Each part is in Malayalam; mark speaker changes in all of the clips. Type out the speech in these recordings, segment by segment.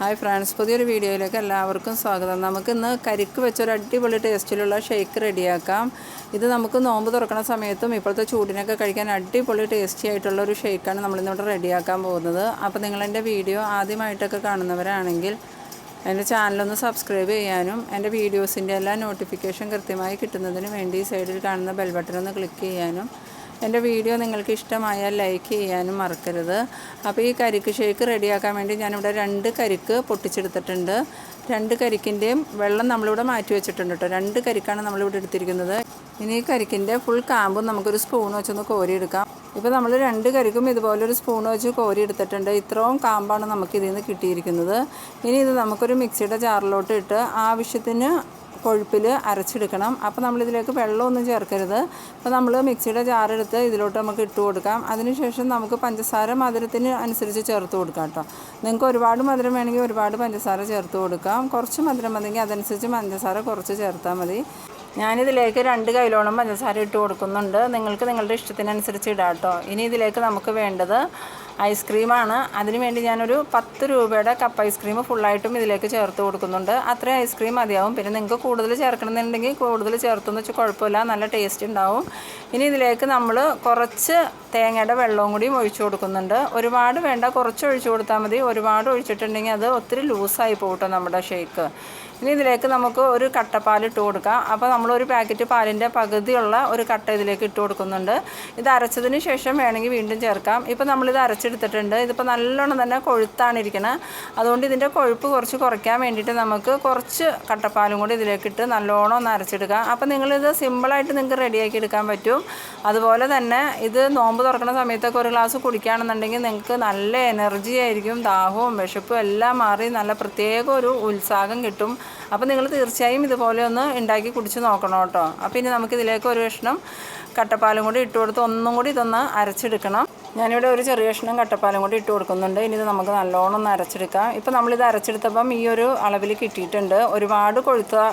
Speaker 1: ഹായ് ഫ്രണ്ട്സ്, പുതിയൊരു വീഡിയോയിലേക്ക് എല്ലാവർക്കും സ്വാഗതം. നമുക്കിന്ന് കരിക്ക് വെച്ചൊരു അടിപൊളി ടേസ്റ്റിലുള്ള ഷേക്ക് റെഡിയാക്കാം. ഇത് നമുക്ക് നോമ്പ് തുറക്കുന്ന സമയത്തും ഇപ്പോഴത്തെ ചൂടിനൊക്കെ കഴിക്കാൻ അടിപൊളി ടേസ്റ്റി ആയിട്ടുള്ള ഒരു ഷേക്കാണ് നമ്മളിന്നിവിടെ റെഡിയാക്കാൻ പോകുന്നത്. അപ്പോൾ നിങ്ങളെൻ്റെ വീഡിയോ ആദ്യമായിട്ടൊക്കെ കാണുന്നവരാണെങ്കിൽ എൻ്റെ ചാനലൊന്ന് സബ്സ്ക്രൈബ് ചെയ്യാനും എൻ്റെ വീഡിയോസിൻ്റെ എല്ലാ നോട്ടിഫിക്കേഷൻ കൃത്യമായി കിട്ടുന്നതിന് വേണ്ടി സൈഡിൽ കാണുന്ന ബെൽ ബട്ടൺ ഒന്ന് ക്ലിക്ക് ചെയ്യാനും എൻ്റെ വീഡിയോ നിങ്ങൾക്ക് ഇഷ്ടമായാൽ ലൈക്ക് ചെയ്യാനും മറക്കരുത്. അപ്പോൾ ഈ കരിക്ക് ഷേക്ക് റെഡിയാക്കാൻ വേണ്ടി ഞാനിവിടെ 2 കരിക്ക് പൊട്ടിച്ചെടുത്തിട്ടുണ്ട്. 2 കരിക്കിൻ്റെയും വെള്ളം നമ്മളിവിടെ മാറ്റി വെച്ചിട്ടുണ്ട് കേട്ടോ. 2 കരിക്കാണ് നമ്മളിവിടെ എടുത്തിരിക്കുന്നത്. ഇനി ഈ കരിക്കിൻ്റെ ഫുൾ കാമ്പും നമുക്കൊരു സ്പൂൺ വെച്ചൊന്ന് കോരിയെടുക്കാം. ഇപ്പോൾ നമ്മൾ 2 കരിക്കും ഇതുപോലൊരു സ്പൂൺ വെച്ച് കോരി എടുത്തിട്ടുണ്ട്. ഇത്രയും കാമ്പാണ് നമുക്കിതിൽ നിന്ന് കിട്ടിയിരിക്കുന്നത്. ഇനി ഇത് നമുക്കൊരു മിക്സിയുടെ ജാറിലോട്ട് ഇട്ട് ആവശ്യത്തിന് കൊഴുപ്പിൽ അരച്ചെടുക്കണം. അപ്പോൾ നമ്മളിതിലേക്ക് വെള്ളമൊന്നും ചേർക്കരുത്. അപ്പോൾ നമ്മൾ മിക്സിയുടെ ജാറെടുത്ത് ഇതിലോട്ട് നമുക്ക് ഇട്ട് കൊടുക്കാം. അതിനുശേഷം നമുക്ക് പഞ്ചസാര മധുരത്തിന് അനുസരിച്ച് ചേർത്ത് കൊടുക്കാം കേട്ടോ. നിങ്ങൾക്ക് ഒരുപാട് മധുരം വേണമെങ്കിൽ ഒരുപാട് പഞ്ചസാര ചേർത്ത് കൊടുക്കാം. കുറച്ച് മധുരം മതിയെങ്കിൽ അതനുസരിച്ച് പഞ്ചസാര കുറച്ച് ചേർത്താൽ മതി. ഞാനിതിലേക്ക് 2 കൈയിലോളം പഞ്ചസാര ഇട്ട് കൊടുക്കുന്നുണ്ട്. നിങ്ങൾക്ക് നിങ്ങളുടെ ഇഷ്ടത്തിനനുസരിച്ച് ഇടാം കേട്ടോ. ഇനി ഇതിലേക്ക് നമുക്ക് വേണ്ടത് ഐസ്ക്രീമാണ്. അതിനുവേണ്ടി ഞാനൊരു 10 രൂപയുടെ കപ്പ് ഐസ്ക്രീം ഫുള്ളായിട്ടും ഇതിലേക്ക് ചേർത്ത് കൊടുക്കുന്നുണ്ട്. അത്രയും ഐസ്ക്രീം മതിയാവും. പിന്നെ നിങ്ങൾക്ക് കൂടുതൽ ചേർക്കണമെന്നുണ്ടെങ്കിൽ കൂടുതൽ ചേർത്തെന്ന് വെച്ചാൽ കുഴപ്പമില്ല, നല്ല ടേസ്റ്റ് ഉണ്ടാവും. ഇനി ഇതിലേക്ക് നമ്മൾ കുറച്ച് തേങ്ങയുടെ വെള്ളവും കൂടിയും ഒഴിച്ചു കൊടുക്കുന്നുണ്ട്. ഒരുപാട് വേണ്ട, കുറച്ച് ഒഴിച്ചു കൊടുത്താൽ മതി. ഒരുപാട് ഒഴിച്ചിട്ടുണ്ടെങ്കിൽ അത് ഒത്തിരി ലൂസായി പോകട്ടോ നമ്മുടെ ഷേക്ക്. ഇനി ഇതിലേക്ക് നമുക്ക് ഒരു കട്ടപ്പാൽ ഇട്ട് കൊടുക്കാം. അപ്പോൾ നമ്മളൊരു പാക്കറ്റ് പാലിൻ്റെ പകുതിയുള്ള ഒരു കട്ട ഇതിലേക്ക് ഇട്ട് കൊടുക്കുന്നുണ്ട്. ഇത് അരച്ചതിന് ശേഷം വേണമെങ്കിൽ വീണ്ടും ചേർക്കാം. ഇപ്പോൾ നമ്മളിത് അരച്ചെടുത്തിട്ടുണ്ട്. ഇതിപ്പോൾ നല്ലോണം തന്നെ കൊഴുത്താണ് ഇരിക്കുന്നത്. അതുകൊണ്ട് ഇതിൻ്റെ കൊഴുപ്പ് കുറച്ച് കുറയ്ക്കാൻ വേണ്ടിയിട്ട് നമുക്ക് കുറച്ച് കട്ടപ്പാലും കൂടി ഇതിലേക്കിട്ട് നല്ലോണം ഒന്ന് അരച്ചെടുക്കാം. അപ്പോൾ നിങ്ങളിത് സിമ്പിളായിട്ട് നിങ്ങൾക്ക് റെഡിയാക്കി എടുക്കാൻ പറ്റും. അതുപോലെ തന്നെ ഇത് നോമ്പ് തുറക്കുന്ന സമയത്തൊക്കെ ഒരു ഗ്ലാസ് കുടിക്കുകയാണെന്നുണ്ടെങ്കിൽ നിങ്ങൾക്ക് നല്ല എനർജി ആയിരിക്കും. ദാഹവും വിശപ്പും എല്ലാം മാറി നല്ല പ്രത്യേക ഒരു ഉത്സാഹം കിട്ടും. അപ്പോൾ നിങ്ങൾ തീർച്ചയായും ഇതുപോലെ ഒന്ന് ഉണ്ടാക്കി കുടിച്ച് നോക്കണം കേട്ടോ. അപ്പോൾ ഇനി നമുക്കിതിലേക്ക് ഒരു കഷ്ണം കട്ടപ്പാലും കൂടി ഇട്ട് കൊടുത്ത് ഒന്നും കൂടി ഇതൊന്ന് അരച്ചെടുക്കണം. ഞാനിവിടെ ഒരു ചെറിയ കഷ്ണം കട്ടപ്പാലും കൂടി ഇട്ട് കൊടുക്കുന്നുണ്ട്. ഇനി ഇത് നമുക്ക് നല്ലോണം ഒന്ന് അരച്ചെടുക്കാം. ഇപ്പോൾ നമ്മളിത് അരച്ചെടുത്തപ്പം ഈ ഒരു അളവിൽ കിട്ടിയിട്ടുണ്ട്. ഒരുപാട് കൊഴുത്ത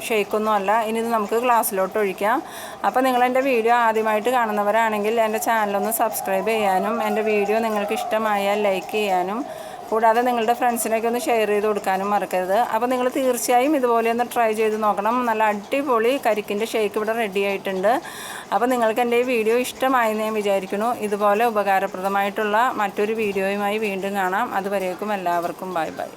Speaker 1: ഷേക്കൊന്നും അല്ല. ഇനി ഇത് നമുക്ക് ഗ്ലാസ്സിലോട്ട് ഒഴിക്കാം. അപ്പോൾ നിങ്ങളെൻ്റെ വീഡിയോ ആദ്യമായിട്ട് കാണുന്നവരാണെങ്കിൽ എൻ്റെ ചാനലൊന്ന് സബ്സ്ക്രൈബ് ചെയ്യാനും എൻ്റെ വീഡിയോ നിങ്ങൾക്ക് ഇഷ്ടമായാൽ ലൈക്ക് ചെയ്യാനും കൂടാതെ നിങ്ങളുടെ ഫ്രണ്ട്സിനൊക്കെ ഒന്ന് ഷെയർ ചെയ്ത് കൊടുക്കാനും മറക്കരുത്. അപ്പോൾ നിങ്ങൾ തീർച്ചയായും ഇതുപോലെ ഒന്ന് ട്രൈ ചെയ്ത് നോക്കണം. നല്ല അടിപൊളി കരിക്കിൻ്റെ ഷേക്ക് ഇവിടെ റെഡി ആയിട്ടുണ്ട്. അപ്പോൾ നിങ്ങൾക്ക് എൻ്റെ ഈ വീഡിയോ ഇഷ്ടമായെന്ന് ഞാൻ വിചാരിക്കുന്നു. ഇതുപോലെ ഉപകാരപ്രദമായിട്ടുള്ള മറ്റൊരു വീഡിയോയുമായി വീണ്ടും കാണാം. അതുവരേക്കും എല്ലാവർക്കും ബൈ ബൈ.